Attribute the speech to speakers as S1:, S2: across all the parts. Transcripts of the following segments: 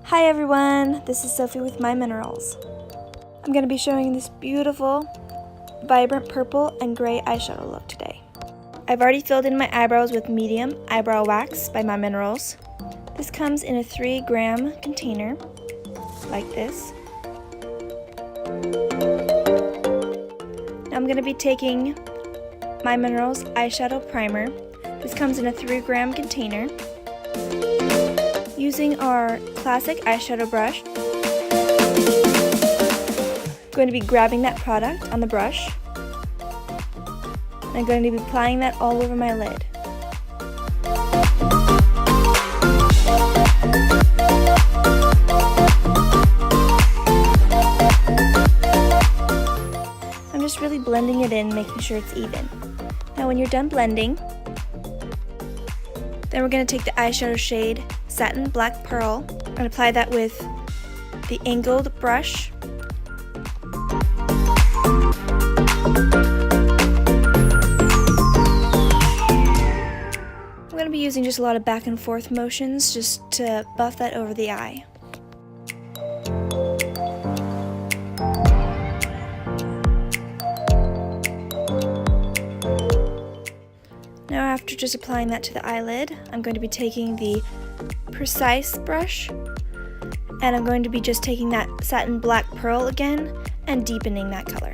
S1: Hi everyone, this is Sophie with My Minerals. I'm going to be showing this beautiful, vibrant purple and gray eyeshadow look today. I've already filled in my eyebrows with medium eyebrow wax by My Minerals. This comes in a 3-gram container, like this. Now I'm going to be taking My Minerals eyeshadow primer. This comes in a 3-gram container. Using our classic eyeshadow brush, I'm going to be grabbing that product on the brush, and I'm going to be applying that all over my lid. I'm just really blending it in, making sure it's even. Now when you're done blending, then we're going to take the eyeshadow shade Satin Black Pearl and apply that with the angled brush. I'm going to be using just a lot of back and forth motions just to buff that over the eye. Now after just applying that to the eyelid, I'm going to be taking the Precise brush, and I'm going to be just taking that Satin Black Pearl again and deepening that color.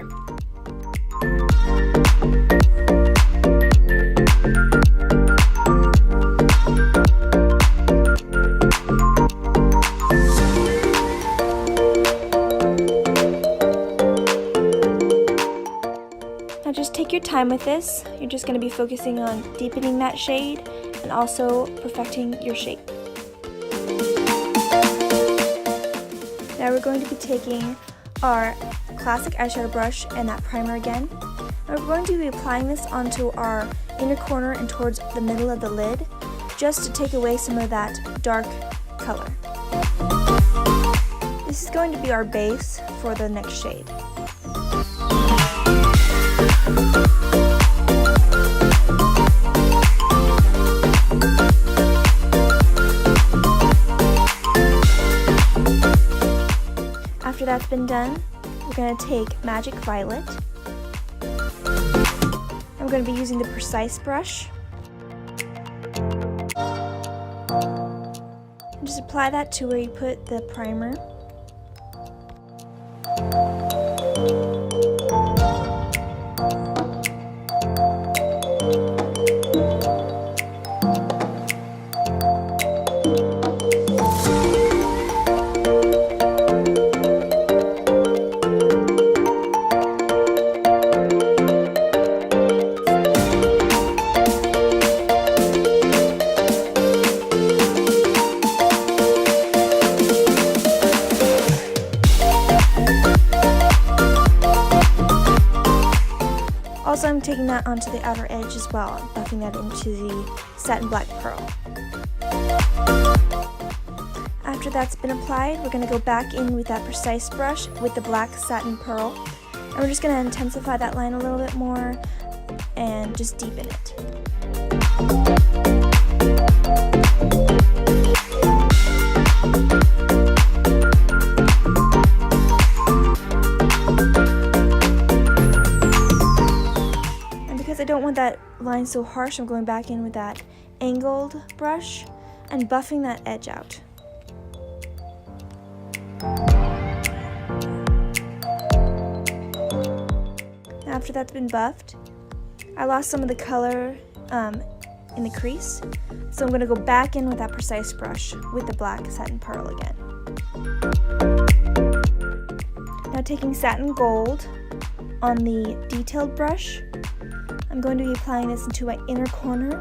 S1: Now just take your time with this. You're just going to be focusing on deepening that shade and also perfecting your shape. Now we're going to be taking our classic eyeshadow brush and that primer again. And we're going to be applying this onto our inner corner and towards the middle of the lid, just to take away some of that dark color. This is going to be our base for the next shade. After that's been done, we're going to take Magic Violet. I'm going to be using the Precise brush. And just apply that to where you put the primer. Also, I'm taking that onto the outer edge as well, buffing that into the Satin Black Pearl. After that's been applied, we're going to go back in with that Precise brush with the black Satin Pearl, and we're just going to intensify that line a little bit more and just deepen it. I don't want that line so harsh, I'm going back in with that angled brush and buffing that edge out. After that's been buffed, I lost some of the color in the crease, so I'm going to go back in with that Precise brush with the black Satin Pearl again. Now taking Satin Gold on the detailed brush, I'm going to be applying this into my inner corner.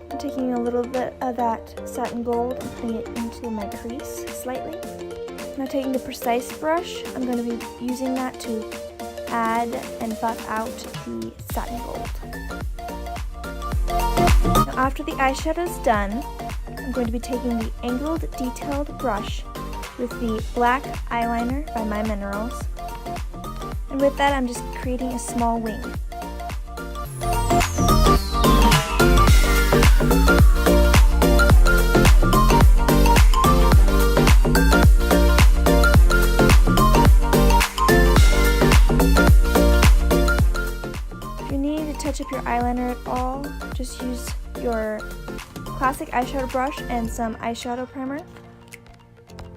S1: I'm taking a little bit of that Satin Gold and putting it into my crease slightly. Now taking the Precise brush, I'm going to be using that to add and buff out the Satin Gold. Now after the eyeshadow's done, I'm going to be taking the angled detailed brush with the black eyeliner by My Minerals And with that, I'm just creating a small wing. If you need to touch up your eyeliner at all, just use your classic eyeshadow brush and some eyeshadow primer.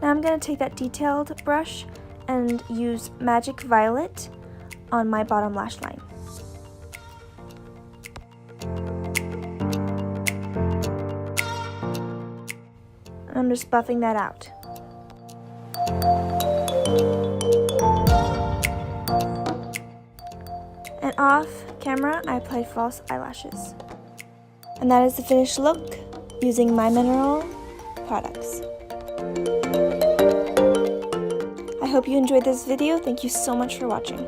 S1: Now I'm going to take that detailed brush and use Magic Violet on my bottom lash line. I'm just buffing that out. And off camera, I applied false eyelashes. And that is the finished look using My Mineral products. I hope you enjoyed this video. Thank you so much for watching.